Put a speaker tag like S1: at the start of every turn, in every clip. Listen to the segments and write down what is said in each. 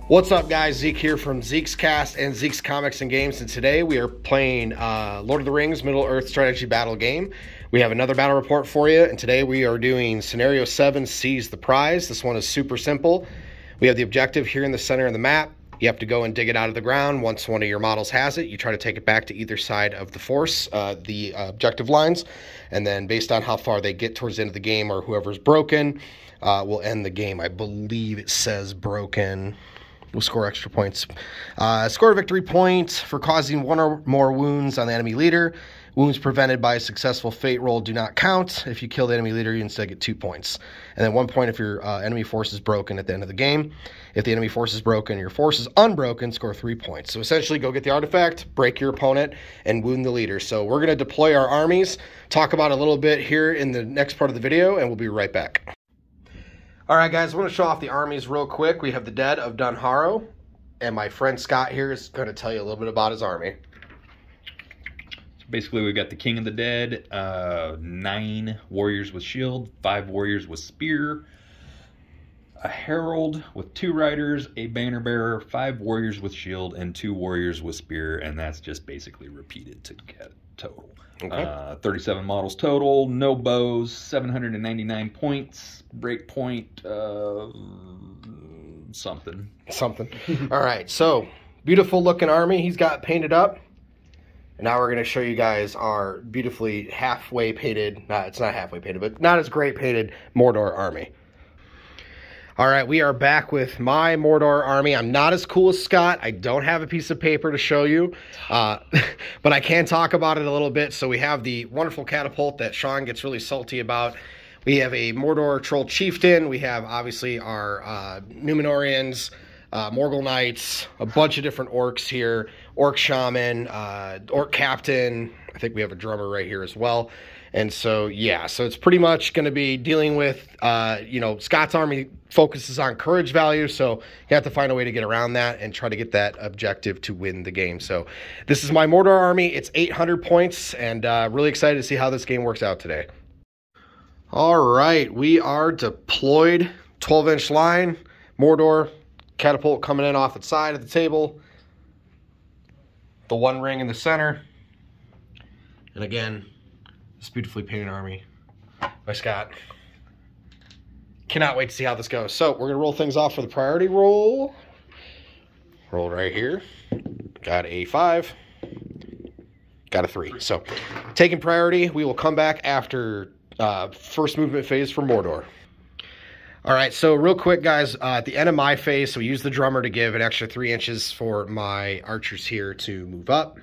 S1: What's up, guys? Zeke here from Zeke's Cast and Zeke's Comics and Games, and today we are playing Lord of the Rings Middle-earth strategy battle game. We have another battle report for you, and today we are doing Scenario 7, Seize the Prize. This one is super simple. We have the objective here in the center of the map. You have to go and dig it out of the ground. Once one of your models has it, you try to take it back to either side of the force, the objective lines, and then based on how far they get towards the end of the game or whoever's broken will end the game. I believe it says broken. We'll score extra points. Score a victory point for causing one or more wounds on the enemy leader. Wounds prevented by a successful fate roll do not count. If you kill the enemy leader, you instead get 2 points. And then 1 point if your enemy force is broken at the end of the game. If the enemy force is broken and your force is unbroken, score 3 points. So essentially, go get the artifact, break your opponent, and wound the leader. So we're going to deploy our armies, talk about it a little bit here in the next part of the video, and we'll be right back. All right, guys, I want to show off the armies real quick. We have the dead of Dunharrow, and my friend Scott here is going to tell you a little bit about his army.
S2: So basically, we've got the King of the Dead, 9 warriors with shield, 5 warriors with spear, a herald with 2 riders, a banner bearer, 5 warriors with shield, and 2 warriors with spear, and that's just basically repeated to get total. Okay. 37 models total, no bows, 799 points, break point, something. All right, so beautiful looking army he's got painted up. And now we're going to show you guys our beautifully halfway painted, it's not halfway painted, but not as great painted Mordor army. All right, we are back with my Mordor army. I'm not as cool as Scott. I don't have a piece of paper to show you, but I can talk about it a little bit. So we have the wonderful catapult that Sean gets really salty about. We have a Mordor troll chieftain. We have, obviously, our Numenorians, Morgul knights, a bunch of different orcs here, orc shaman, orc captain. I think we have a drummer right here as well. And so, yeah, so it's pretty much going to be dealing with, Scott's army focuses on courage value, so you have to find a way to get around that and try to get that objective to win the game. So this is my Mordor army. It's 800 points, and really excited to see how this game works out today. All right, we are deployed. 12-inch line, Mordor, catapult coming in off the side of the table. The one ring in the center. And again, this beautifully painted army by Scott. Cannot wait to see how this goes. So we're going to roll things off for the priority roll. Roll right here. Got a 5. Got a 3. So taking priority, we will come back after first movement phase for Mordor. All right, so real quick, guys, at the end of my phase, so we use the drummer to give an extra 3 inches for my archers here to move up.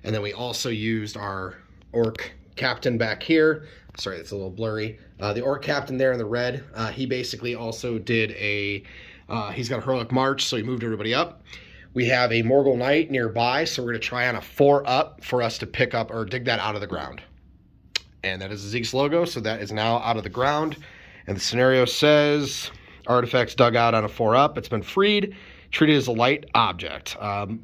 S2: And then we also used our orc captain back here. Sorry, that's a little blurry. The orc captain there in the red, he basically also did a, he's got a heroic march, so he moved everybody up. We have a Morgul knight nearby, so we're going to try on a 4 up for us to pick up or dig that out of the ground. And that is the Zeke's logo, so that is now out of the ground. And the scenario says, artifacts dug out on a 4 up. It's been freed. Treated as a light object.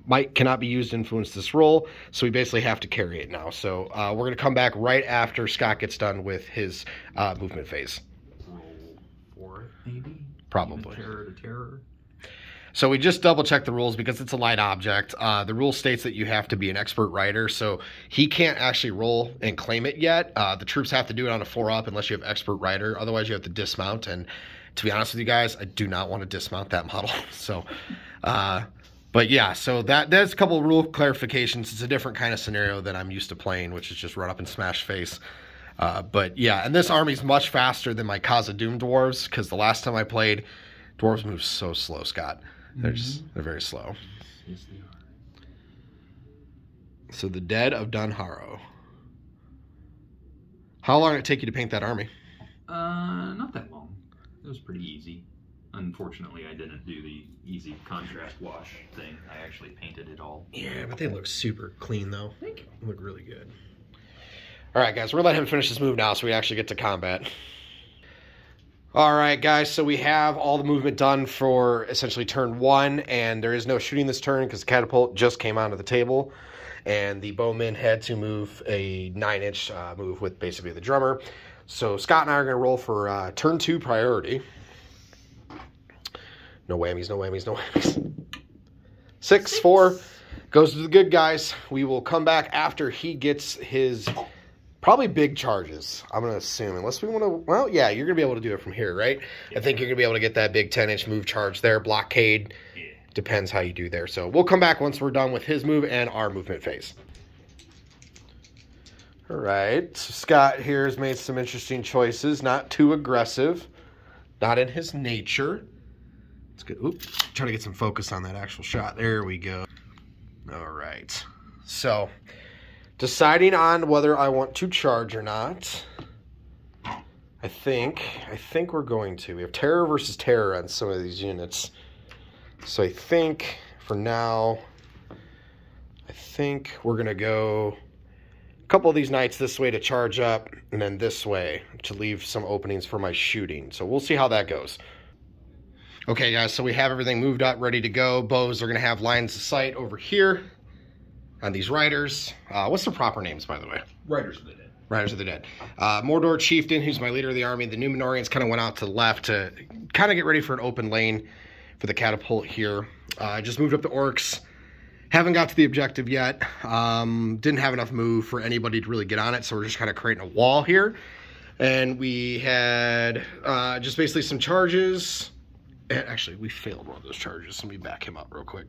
S2: Might cannot be used to influence this roll, so we basically have to carry it now. So we're going to come back right after Scott gets done with his movement phase. Roll 4, maybe?
S1: Probably.
S2: Terror to terror.
S1: So we just double-checked the rules because it's a light object. The rule states that you have to be an expert rider, so he can't actually roll and claim it yet. The troops have to do it on a 4 up unless you have expert rider. Otherwise, you have to dismount, and to be honest with you guys, I do not want to dismount that model. So, but yeah, so that's a couple of rule clarifications. It's a different kind of scenario than I'm used to playing, which is just run up and smash face. But yeah, and this army's much faster than my Khazad-dûm dwarves, because the last time I played, dwarves move so slow, Scott. They're very slow.
S2: Yes, they are.
S1: So the dead of Dunharrow. How long did it take you to paint that army?
S2: Not that long. It was pretty easy. Unfortunately, I didn't do the easy contrast wash thing. I actually painted it all.
S1: Yeah, but they look super clean, though.
S2: Thank you.
S1: They look really good. All right, guys, we're going to let him finish this move now so we actually get to combat. All right, guys, so we have all the movement done for essentially turn 1, and there is no shooting this turn because the catapult just came onto the table, and the bowman had to move a 9-inch move with basically the drummer. So Scott and I are going to roll for turn 2 priority.
S2: No whammies, no whammies, no whammies. 6, 4 goes to the good guys. We will come back after he gets his probably big charges, I'm going to assume. Unless we want to, well, yeah, you're going to be able to do it from here, right? Yeah. I think you're going to be able to get that big 10-inch move charge there. Blockade. Yeah. Depends how you do there. So we'll come back once we're done with his move and our movement phase. All right. So Scott here has made some interesting choices. Not too aggressive. Not in his nature. Let's get, oops, trying to get some focus on that actual shot. There we go. All right. So deciding on whether I want to charge or not. I think we're going to. We have terror versus terror on some of these units. So I think for now, I think we're going to go a couple of these knights this way to charge up, and then this way to leave some openings for my shooting. So we'll see how that goes. Okay, guys, so we have everything moved up, ready to go. Bows are going to have lines of sight over here on these riders. What's their proper names, by the way?
S3: Riders of the Dead.
S2: Riders of the Dead. Mordor Chieftain, who's my leader of the army. The Numenorians kind of went out to the left to kind of get ready for an open lane for the catapult here. I just moved up the orcs. Haven't got to the objective yet. Didn't have enough move for anybody to really get on it, so we're just kind of creating a wall here. And we had just basically some charges. Actually, we failed one of those charges. Let me back him up real quick.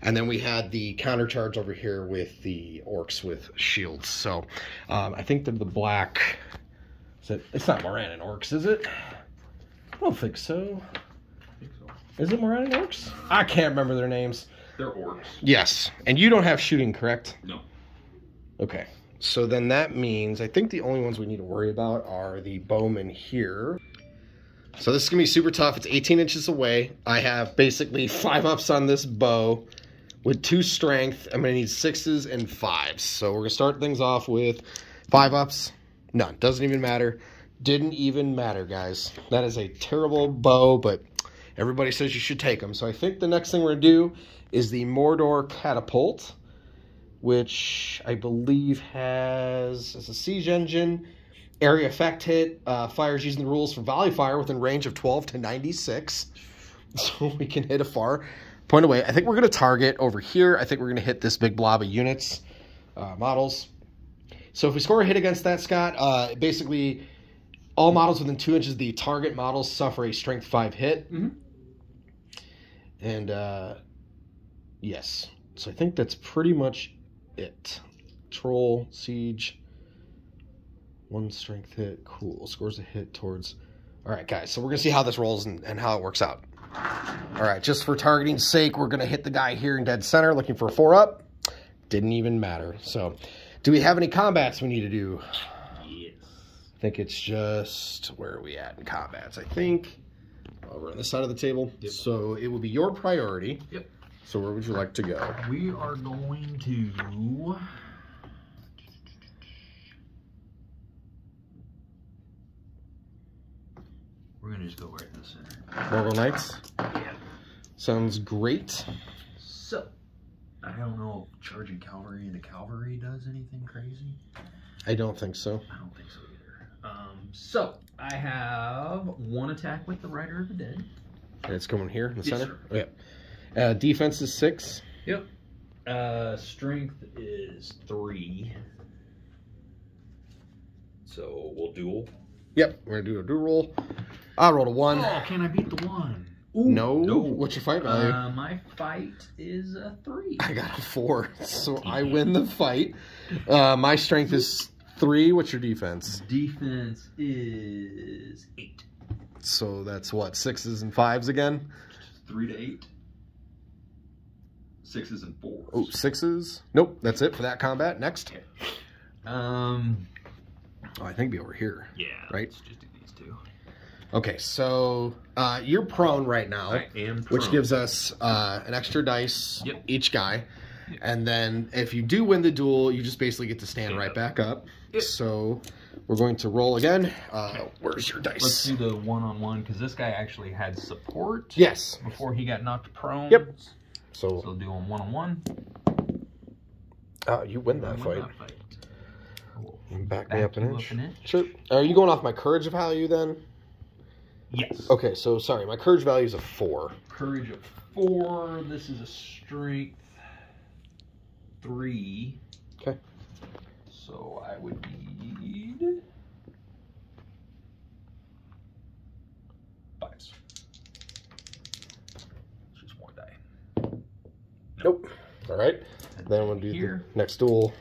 S2: And then we had the counter charge over here with the orcs with shields. So I think they're the black. It's not Moran and orcs, is it? I don't think so. Is it Moran and orcs? I can't remember their names.
S3: They're orcs.
S2: Yes. And you don't have shooting, correct?
S3: No.
S2: Okay. So then that means I think the only ones we need to worry about are the bowmen here. So this is going to be super tough. It's 18 inches away. I have basically 5 ups on this bow with 2 strength. I'm going to need 6s and 5s. So we're going to start things off with 5 ups. None. Doesn't even matter. Didn't even matter, guys. That is a terrible bow, but everybody says you should take them. So I think the next thing we're going to do is the Mordor catapult, which I believe has a siege engine. Area effect hit, fires using the rules for volley fire within range of 12 to 96. So we can hit a far point away. I think we're going to target over here. I think we're going to hit this big blob of units, models. So if we score a hit against that, Scott, basically all models within 2 inches of the target models suffer a strength 5 hit. Mm-hmm. And yes, so I think that's pretty much it. Troll, siege. 1 strength hit. Cool. Scores a hit towards... All right, guys. So we're going to see how this rolls and how it works out. All right. Just for targeting's sake, we're going to hit the guy here in dead center looking for a 4-up. Didn't even matter. So do we have any combats we need to do?
S3: Yes.
S2: I think it's just... Where are we at in combats? I think over on this side of the table. Yep. So it will be your priority.
S3: Yep.
S2: So where would you like to go?
S3: We are going to... We're going to just go right in the center.
S2: Mordor Knights?
S3: Yeah.
S2: Sounds great.
S3: So, I don't know if charging cavalry into cavalry does anything crazy.
S2: I don't think so.
S3: I don't think so either. So, I have 1 attack with the Rider of the Dead.
S2: And it's going here in the
S3: yes,
S2: center?
S3: Sir.
S2: Oh, yeah. Defense is 6.
S3: Yep. Strength is 3. So, we'll duel.
S2: Yep, we're going to do a dual roll. I rolled a 1.
S3: Oh, can I beat the 1?
S2: Ooh, no. What's your fight value?
S3: My fight is a 3.
S2: I got a 4, so I win the fight. My strength is 3. What's your defense?
S3: Defense is 8.
S2: So that's what, 6s and 5s again?
S3: 3 to 8. 6s and 4s.
S2: Oh, 6s? Nope, that's it for that combat. Next.
S3: Okay.
S2: Oh, I think be over here.
S3: Yeah.
S2: Right?
S3: Let's just do these 2.
S2: Okay, so you're prone right now.
S3: I am prone.
S2: Which gives us an extra dice,
S3: yep,
S2: each guy. Yep. And then if you do win the duel, you just basically get to stand right back up. Yep. So we're going to roll again. Where's your dice?
S3: Let's do the one-on-one, because this guy actually had support.
S2: Yes.
S3: Before he got knocked prone.
S2: Yep. So
S3: do him one-on-one.
S2: You win that fight. Back me up an inch.
S3: An inch.
S2: Sure. Are you going off my courage value then?
S3: Yes.
S2: Okay, so sorry, my courage value is a 4.
S3: Courage of 4. This is a strength 3.
S2: Okay.
S3: So I would need 5s. Just one die.
S2: Nope. All right. Then we'll do
S3: here.
S2: the next duel.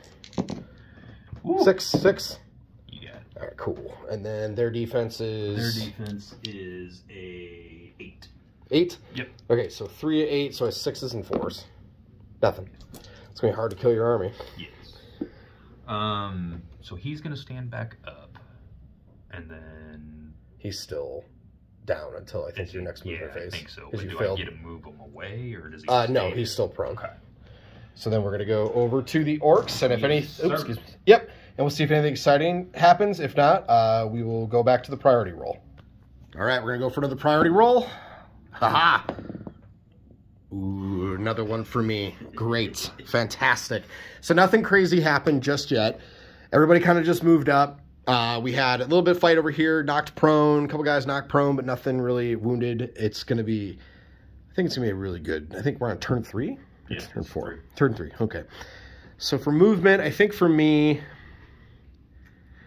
S3: Ooh.
S2: 6.
S3: You got it.
S2: All right, cool. And then their defense is...
S3: Their defense is a 8.
S2: 8?
S3: Yep.
S2: Okay, so 3 8, so I have 6s and 4s. Nothing. It's going to be hard to kill your army.
S3: Yes. So he's going to stand back up. And then...
S2: He's still down until I think your next movement phase.
S3: I think so.
S2: Because
S3: But
S2: you
S3: do
S2: failed.
S3: I get to move him away, or does he
S2: No,
S3: stay
S2: he's
S3: there?
S2: still prone.
S3: Okay.
S2: So then we're going to go over to the orcs, and if any...
S3: Yes,
S2: Oops,
S3: sir.
S2: excuse me. Yep. And we'll see if anything exciting happens. If not, we will go back to the priority roll. All right, we're going to go for another priority roll. Haha. Ooh, another one for me. Great. Fantastic. So nothing crazy happened just yet. Everybody kind of just moved up. We had a little bit of fight over here, knocked prone, a couple guys knocked prone, but nothing really wounded. It's going to be, I think it's going to be really good. I think we're on turn 3?
S3: Yeah,
S2: Turn 4. Turn 3, okay. So for movement, I think for me,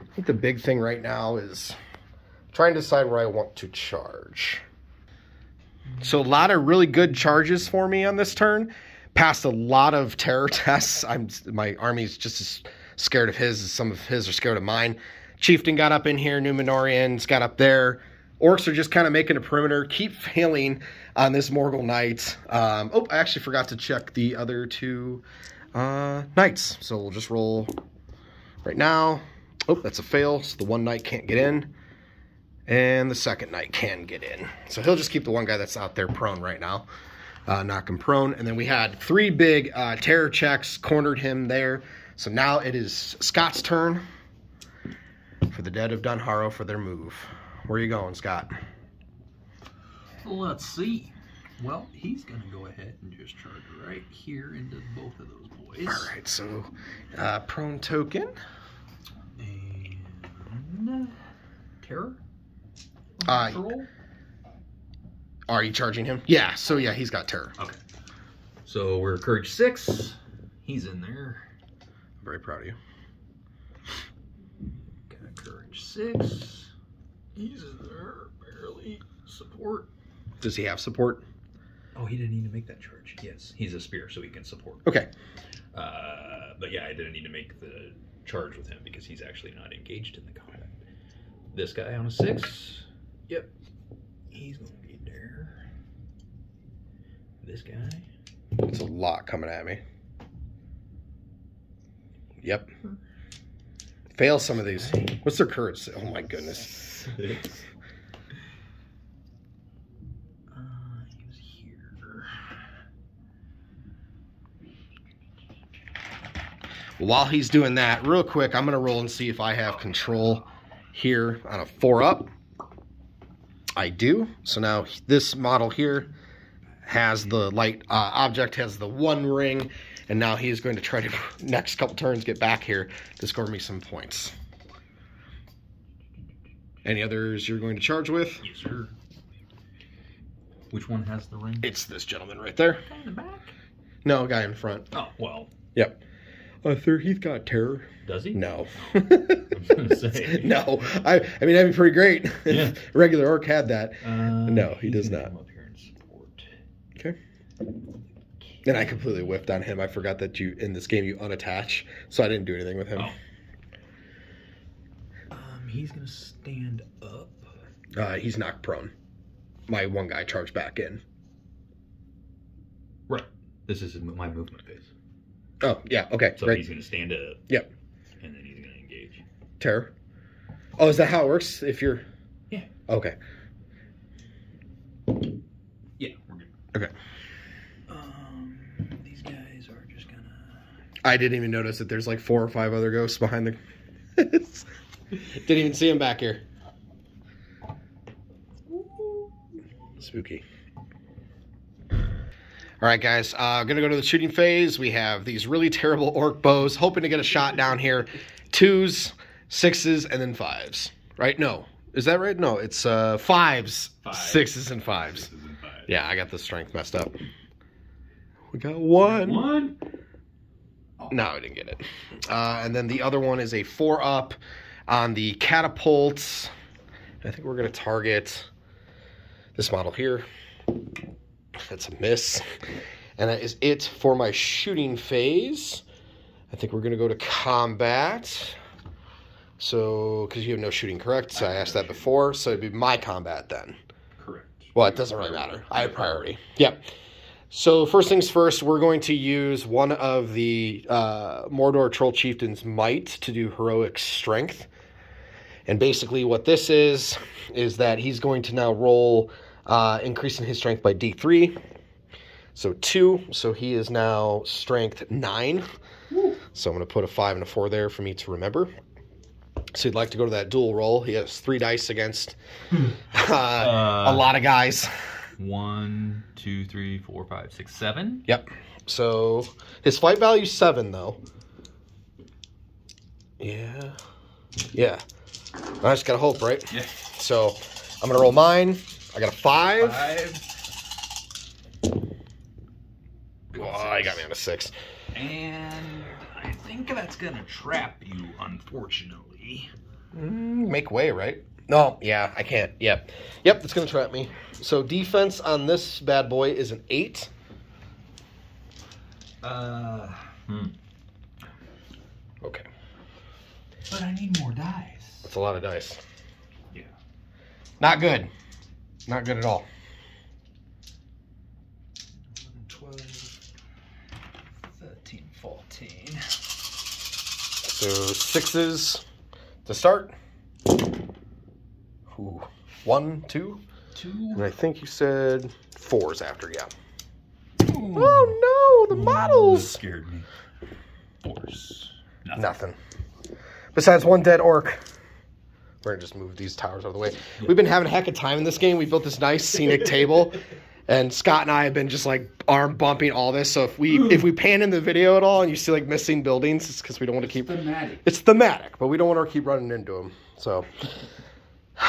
S2: I think the big thing right now is trying to decide where I want to charge. So a lot of really good charges for me on this turn. Passed a lot of terror tests. My army's just as scared of his as some of his are scared of mine. Chieftain got up in here. Numenorians got up there. Orcs are just kind of making a perimeter. Keep failing on this Morgul Knight. Oh, I actually forgot to check the other 2 knights. So we'll just roll right now. Oh, that's a fail. So the one knight can't get in. And the second knight can get in. So he'll just keep the one guy that's out there prone right now. Knock him prone. And then we had 3 big terror checks, cornered him there. So now it is Scott's turn for the dead of Dunharrow for their move. Where are you going, Scott?
S3: Let's see. Well, he's going to go ahead and just charge right here into both of those boys.
S2: All right, so prone token.
S3: And terror?
S2: Are you charging him? Yeah, so yeah, he's got terror.
S3: Okay. So we're courage 6. He's in there.
S2: I'm very proud of you.
S3: Got courage 6. He's in there. Barely support.
S2: Does he have support?
S3: Oh, he didn't need to make that charge. Yes, he's a spear, so he can support.
S2: Okay.
S3: But yeah, I didn't need to make the charge with him because he's actually not engaged in the combat. This guy on a 6. Yep. He's going to be there. This guy.
S2: It's a lot coming at me. Yep. Fail some of these. What's their courage? Oh my goodness.
S3: He was here.
S2: While he's doing that, real quick, I'm going to roll and see if I have control here on a 4-up. I do. So now this model here has the light object, has the 1 ring, and now he's going to try to, next couple turns, get back here to score me some points. Any others you're going to charge with?
S3: Yes, sir. Which one has the ring?
S2: It's this gentleman right there.
S3: Guy in the back?
S2: No, guy in front.
S3: Oh, well.
S2: Yep. Sir, he's got terror.
S3: Does he?
S2: No.
S3: I was going to say.
S2: No. I mean, that'd be pretty great
S3: Yeah.
S2: if a regular orc had that. No, he
S3: he's
S2: does
S3: gonna
S2: not.
S3: Come up here and support.
S2: Okay. And I completely whiffed on him. I forgot that in this game you unattach, so I didn't do anything with him.
S3: Oh. He's going to stand up.
S2: He's knocked prone. My one guy charged back in.
S3: Right. This is my movement phase.
S2: Oh, yeah, okay.
S3: So
S2: right.
S3: he's going to stand up.
S2: Yep.
S3: And then he's going to engage.
S2: Terror. Oh, is that how it works? If you're...
S3: Yeah.
S2: Okay.
S3: Yeah, we're good.
S2: Okay.
S3: These guys are just going to...
S2: I didn't even notice that there's like 4 or 5 other ghosts behind the... Didn't even see him back here. Spooky. All right, guys, gonna go to the shooting phase. We have these really terrible orc bows, hoping to get a shot down here. 2s, 6s, and then 5s. Right? No, Is that right? No, it's fives, sixes, and fives.
S3: 6s and 5s.
S2: Yeah, I got the strength messed up. We got 1.
S3: 1. Oh.
S2: No, I didn't get it. And then the other one is a 4-up on the catapults. I think we're going to target this model here. That's a miss. And that is it for my shooting phase. I think we're going to go to combat. So, because you have no shooting, correct? So I asked that before. So it'd be my combat then.
S3: Correct.
S2: Well, it doesn't really matter. I have priority. Yep. So first things first, we're going to use one of the Mordor Troll Chieftain's might to do heroic strength. And basically what this is that he's going to now roll increasing his strength by D3. So 2. So he is now strength 9. Woo. So I'm going to put a 5 and a 4 there for me to remember. So he'd like to go to that dual roll. He has 3 dice against a lot of guys.
S3: 1, 2, 3, 4, 5, 6, 7.
S2: Yep. So his fight value is 7 though. Yeah. Yeah. I just gotta hope, right?
S3: Yeah.
S2: So I'm gonna roll mine. I got a 5.
S3: 5.
S2: Oh, he got me on a 6.
S3: And I think that's gonna trap you, unfortunately.
S2: Make way, right? No, yeah, I can't. Yep. Yep, that's gonna trap me. So defense on this bad boy is an 8. Okay.
S3: But I need more dice.
S2: That's a lot of dice.
S3: Yeah.
S2: Not good. Not good at all.
S3: 12, 13, 14.
S2: So 6s to start. Ooh. 1, 2.
S3: 2.
S2: And I think you said 4s after, yeah.
S3: Ooh.
S2: Oh no, the models!
S3: That scared me. 4s.
S2: Nothing. Besides one dead orc. We're gonna just move these towers out of the way. We've been having a heck of time in this game. We built this nice scenic table. And Scott and I have been just like arm bumping all this. So if we pan in the video at all and you see like missing buildings, it's because we don't want to keep... It's thematic, but we don't want to keep running into them. So...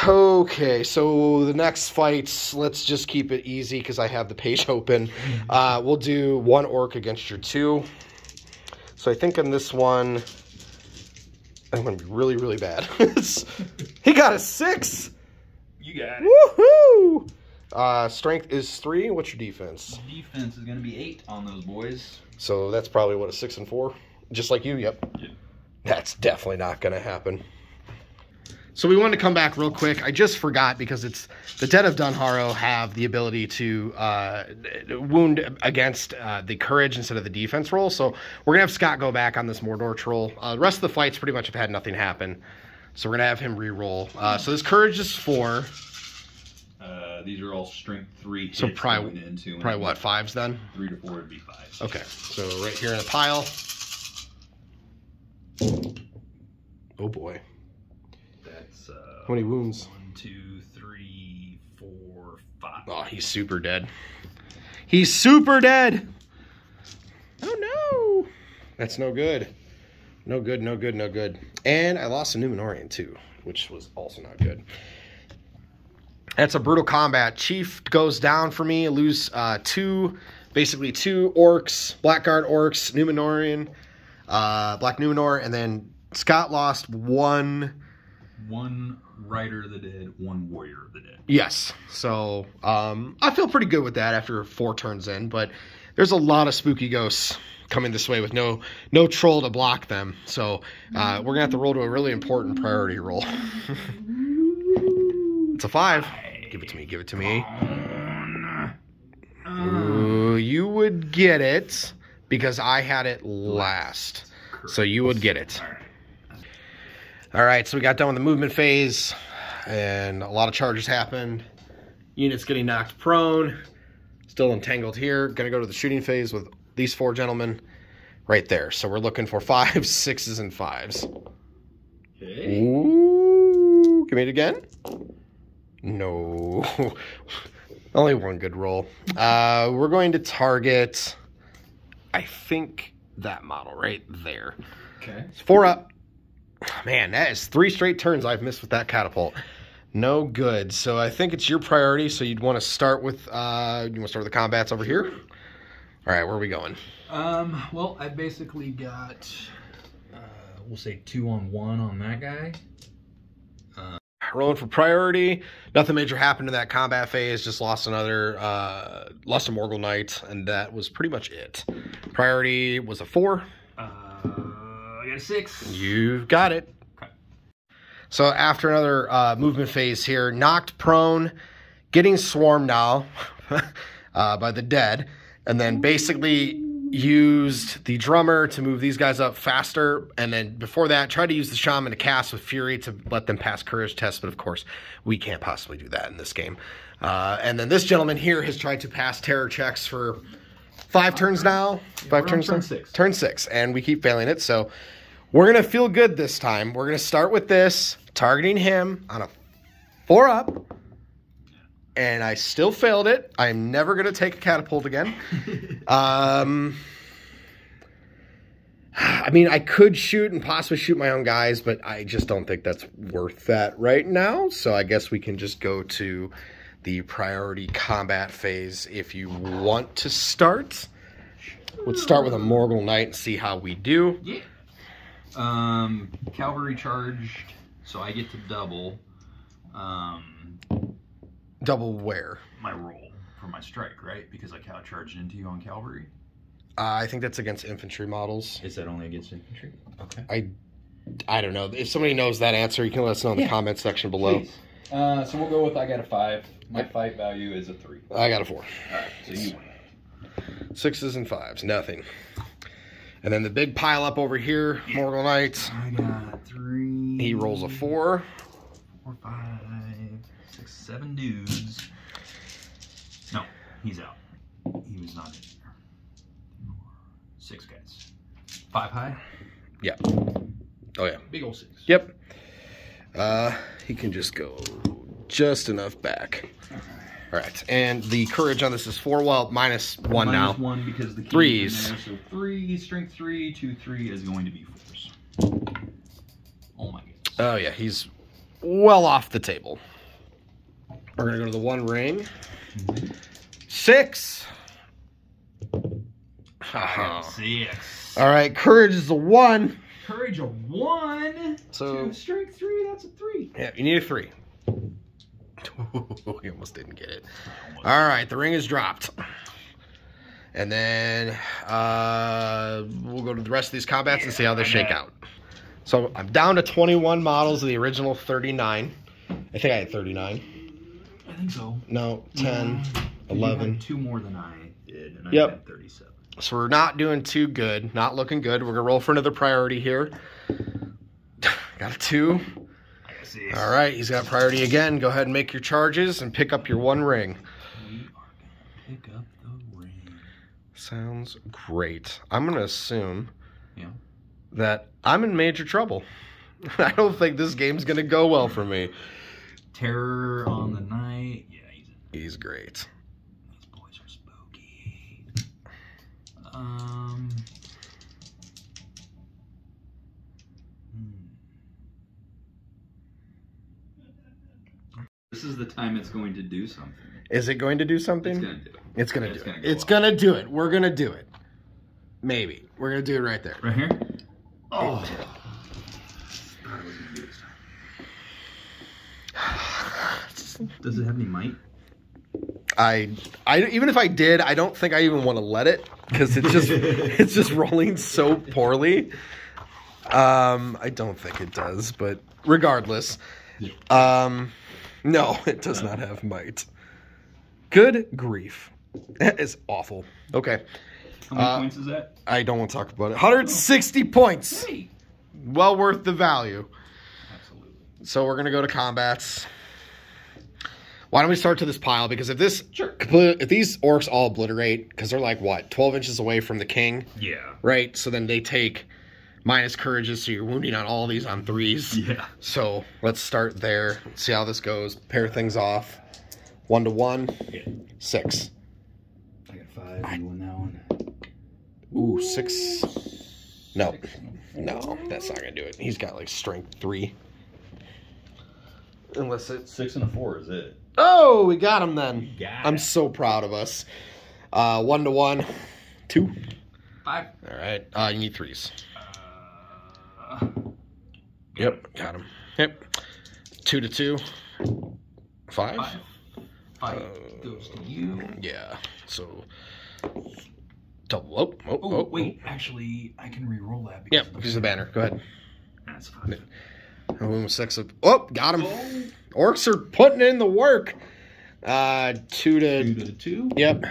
S2: Okay, so the next fight, let's just keep it easy because I have the page open. We'll do 1 orc against your 2. So I think in this one, I'm going to be really, really bad. He got a 6!
S3: You got it.
S2: Woohoo! Strength is 3. What's your defense?
S3: Defense is going to be 8 on those boys.
S2: So that's probably, what, a 6 and 4? Just like you, yep. That's definitely not going to happen. So we wanted to come back real quick. I just forgot because it's the Dead of Dunharrow have the ability to wound against the courage instead of the defense roll. So we're going to have Scott go back on this Mordor troll. The rest of the fights pretty much have had nothing happen. So we're going to have him re-roll. So this courage is 4.
S3: These are all strength 3.
S2: So probably what, 5s then?
S3: 3 to 4 would be 5s.
S2: Okay, so right here in the pile. Oh boy.
S3: That's
S2: how many wounds?
S3: 1, 2, 3, 4, 5.
S2: Oh, he's super dead. He's super dead. Oh no. That's no good. No good, no good, no good. And I lost a Numenorian too, which was also not good. That's a brutal combat. Chief goes down for me. I lose 2 orcs, Blackguard orcs, Numenorian, Black Numenor, and then Scott lost 1
S3: Rider of the Dead, 1 Warrior of the Dead.
S2: Yes. So I feel pretty good with that after 4 turns in, but there's a lot of spooky ghosts coming this way with no troll to block them. So we're going to have to roll to a really important priority roll. It's a 5. Give it to me. Give it to me. Ooh, you would get it because I had it last. So you would get it. All right, so we got done with the movement phase, and a lot of charges happened. Units getting knocked prone. Still entangled here. Going to go to the shooting phase with these 4 gentlemen right there. So we're looking for 5s, 6s, and 5s.
S3: Okay.
S2: Ooh, give me it again. No. Only 1 good roll. We're going to target, I think, that model right there.
S3: Okay.
S2: It's 4 up. Man, that is 3 straight turns I've missed with that catapult. No good. So I think it's your priority. So you'd want to start with the combats over here. All right, where are we going?
S3: Well, I basically got, we'll say 2-on-1 on that guy.
S2: Rolling for priority. Nothing major happened in that combat phase. Just lost another, lost a Morgul Knight, and that was pretty much it. Priority was a 4.
S3: I got a 6.
S2: You've got it.
S3: Okay.
S2: So after another movement phase here, knocked prone, getting swarmed now by the dead, and then basically used the drummer to move these guys up faster, and then before that tried to use the shaman to cast with fury to let them pass courage tests, but of course we can't possibly do that in this game. And then this gentleman here has tried to pass terror checks for 5 turns now.
S3: Yeah,
S2: 5 turns.
S3: turn 6.
S2: Turn 6, and we keep failing it. So we're gonna feel good this time. We're gonna start with this, targeting him on a 4-up. And I still failed it. I'm never going to take a catapult again. I mean, I could shoot and possibly shoot my own guys, but I just don't think that's worth that right now. So I guess we can just go to the priority combat phase if you want to start. Let's start with a Morgul Knight and see how we do.
S3: Yeah. Cavalry charged, so I get to double.
S2: Double where?
S3: My roll for my strike, right? Because I charged into you on cavalry.
S2: I think that's against infantry models.
S3: Is that only against infantry? Okay.
S2: I don't know. If somebody knows that answer, you can let us know in the comments section below.
S3: Please. So we'll go with I got a 5. My fight value is a 3.
S2: I got a 4.
S3: All right, so you win.
S2: 6s and 5s, nothing. And then the big pile up over here, Morgul Knight.
S3: I got 3.
S2: He rolls a 4.
S3: 4, 5, 6, 7 dudes. No, he's out. He was not in there. 6 guys. 5 high?
S2: Yep. Oh, yeah.
S3: Big old 6.
S2: Yep. He can just go just enough back.
S3: Okay.
S2: All right. And the courage on this is 4. Well, -1 now.
S3: -1 because the key
S2: 3s.
S3: is in there. So 3, strength 3, 2, 3 is going to be 4s. Oh my goodness.
S2: Oh, yeah. He's well off the table. We're going to go to the 1 ring. 6.
S3: I got 6.
S2: All right. Courage is a 1.
S3: Courage a 1.
S2: So
S3: 2, strength 3, that's a 3.
S2: Yeah, you need a 3. He almost didn't get it. All right, the ring is dropped. And then we'll go to the rest of these combats and see how they shake out. So I'm down to 21 models of the original 39. I think I had 39.
S3: I think so.
S2: No, 10,
S3: Yeah. You
S2: 11.
S3: had 2 more than I did, and I
S2: Yep.
S3: had 37.
S2: So we're not doing too good. Not looking good. We're going to roll for another priority here. Got a 2. All right, he's got priority again. Go ahead and make your charges and pick up your 1 ring.
S3: We are going to pick up the ring.
S2: Sounds great. I'm going to assume
S3: Yeah.
S2: that I'm in major trouble. I don't think this game's going to go well for me.
S3: Terror on the night. Yeah,
S2: He's great.
S3: these boys are spooky. This is the time it's going to do something.
S2: Is it going to do something?
S3: It's going to do it.
S2: It's going to
S3: It's
S2: do
S3: gonna
S2: it.
S3: go
S2: It's
S3: off.
S2: going to do it. We're going to do it. Maybe. We're going to do it right there.
S3: Right here? Oh. I thought it was going to do this time. Does it have any might?
S2: I even if I did, I don't think I even want to let it because it's just rolling so poorly. I don't think it does, but regardless, no, it does not have might. Good grief, that is awful. Okay,
S3: How many points is that?
S2: I don't want to talk about it. 160 points,
S3: Hey.
S2: well worth the value.
S3: Absolutely.
S2: So we're gonna go to combats. Why don't we start to this pile? Because if this,
S3: Sure.
S2: if these orcs all obliterate, because they're like, what, 12 inches away from the king,
S3: Yeah.
S2: right? So then they take minus courages, so you're wounding on all these on 3s.
S3: Yeah.
S2: So let's start there, see how this goes, pair things off. 1 to 1,
S3: Yeah.
S2: 6.
S3: I got 5. You won that one.
S2: Ooh, 6. No,
S3: 6.
S2: no, that's not going to do it. He's got like strength 3. Unless it's
S3: 6 and a 4 is it.
S2: Oh, we got him then.
S3: Got
S2: I'm
S3: it.
S2: so proud of us. 1 to 1. 2.
S3: 5.
S2: All right. You need 3s.
S3: Yep.
S2: Got him. Yep. 2 to 2. 5.
S3: 5 goes to you.
S2: Yeah. So double. Oh,
S3: Wait. Actually, I can re-roll that.
S2: Yep. Because the banner. Go ahead.
S3: That's 5.
S2: Oh, 6 of. Oh, got him. Orcs are putting in the work. 2 to
S3: 2.
S2: Yep.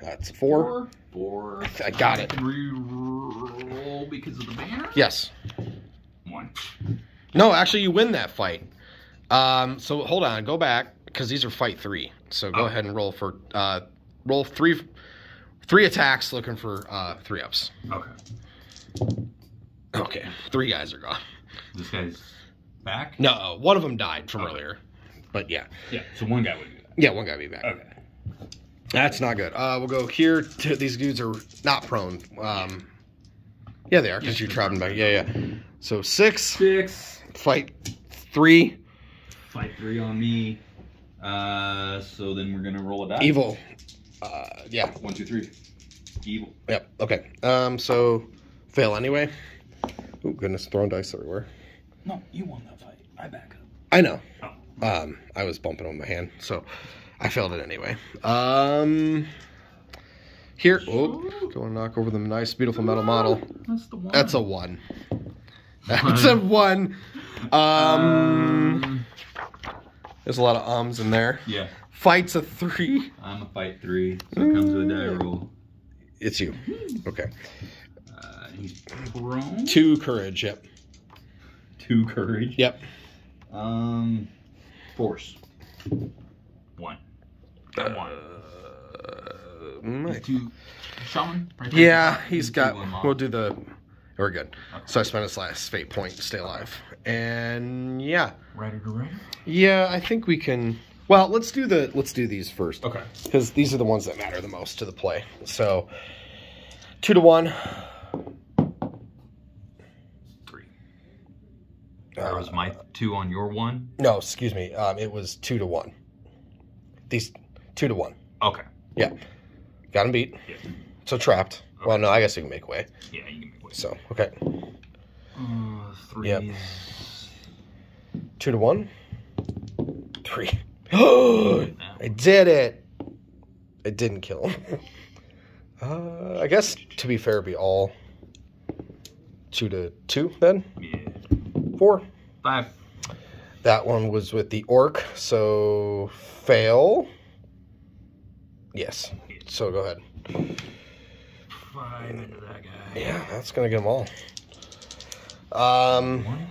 S2: That's 4.
S3: 4.
S2: I got it.
S3: I can re-roll because of the banner.
S2: Yes.
S3: 1.
S2: No, actually, you win that fight. So hold on, go back because these are fight 3. So go ahead and roll for roll three attacks, looking for 3 ups.
S3: Okay.
S2: Okay, 3 guys are gone.
S3: This guy's back.
S2: No, one of them died from earlier, but yeah.
S3: Yeah. So one guy would do that.
S2: Yeah, one guy be back.
S3: Okay.
S2: That's not good. We'll go here. These dudes are not prone. Yeah, they are because you're traveling back. Yeah. So 6. Fight 3.
S3: Fight 3 on me. So then we're gonna roll a die.
S2: Evil. Yeah.
S3: 1, 2, 3. Evil.
S2: Yep. Okay. So fail anyway. Oh goodness, throwing dice everywhere.
S3: No, you won that fight. I back up.
S2: I know.
S3: Oh.
S2: I was bumping on my hand, so I failed it anyway. Here. Oh, go and knock over the nice, beautiful metal model.
S3: That's the 1.
S2: That's a 1. That's a 1. There's a lot of ums in there.
S3: Yeah.
S2: Fight's a 3.
S3: I'm a fight 3, so it comes with a die roll.
S2: It's you. Okay.
S3: He's prone.
S2: 2 courage. Yep.
S3: 2 courage.
S2: Yep.
S3: Force. 1. 1. 2 shaman. Right there.
S2: Yeah, he's got.
S3: 2 on
S2: We'll do the. We're good.
S3: Okay.
S2: So I spent his last fate point to stay alive, and yeah.
S3: Rider to rider.
S2: Yeah, I think we can. Well, let's do these first.
S3: Okay.
S2: Because these are the ones that matter the most to the play. So 2 to 1.
S3: 3. Or was my 2 on your 1?
S2: No, excuse me. It was 2 to 1. These 2 to 1.
S3: Okay.
S2: Yeah. Got him beat.
S3: Yeah.
S2: So trapped.
S3: Okay.
S2: Well, no, I guess you can make way.
S3: Yeah, you can make way.
S2: So okay.
S3: 3.
S2: Yep. 2 to 1. 3. I did it. It didn't kill him. I guess to be fair, it'd be all 2 to 2 then.
S3: Yeah.
S2: 4.
S3: 5.
S2: That one was with the orc, so fail. Yes. So go ahead.
S3: 5 into that guy.
S2: Yeah, that's gonna get them all.
S3: 1.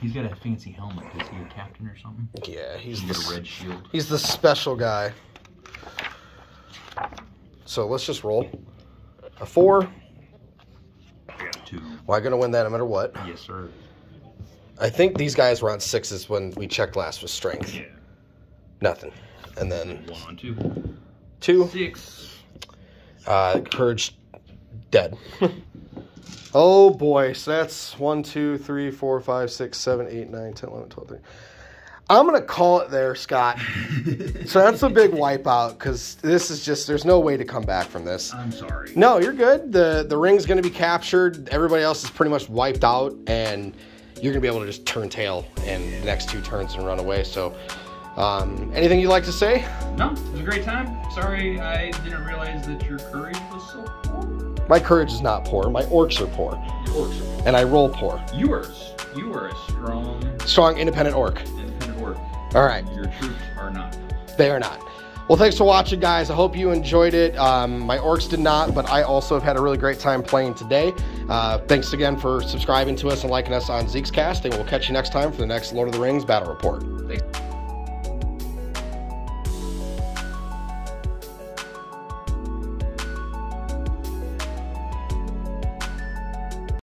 S3: He's got a fancy helmet. Is he a captain or something?
S2: Yeah, he's
S3: He's got a red shield.
S2: He's the special guy. So let's just roll. A 4.
S3: I got 2.
S2: Well, I'm gonna win that no matter what.
S3: Yes, sir.
S2: I think these guys were on 6s when we checked last with strength.
S3: Yeah.
S2: Nothing. And then
S3: 1 on 2.
S2: 2.
S3: 6.
S2: Courage dead. Oh boy, so that's 1, 2, 3, 4, 5, 6, 7, 8, 9, 10, 11, 12, 13. I'm going to call it there, Scott. So that's a big wipeout because this is just, there's no way to come back from this.
S3: I'm sorry.
S2: No, you're good. The ring's going to be captured. Everybody else is pretty much wiped out, and you're going to be able to just turn tail in the next 2 turns and run away. So anything you'd like to say?
S3: No, it was a great time. Sorry, I didn't realize that your courage was so poor.
S2: My courage is not poor. My orcs are poor.
S3: Your orcs are poor.
S2: And I roll poor.
S3: You are a strong,
S2: Strong, independent orc.
S3: independent orc.
S2: All right.
S3: Your troops are not.
S2: They are not. Well, thanks for watching, guys. I hope you enjoyed it. My orcs did not, but I also have had a really great time playing today. Thanks again for subscribing to us and liking us on Zeke's Cast, and we'll catch you next time for the next Lord of the Rings Battle Report.
S3: Thanks.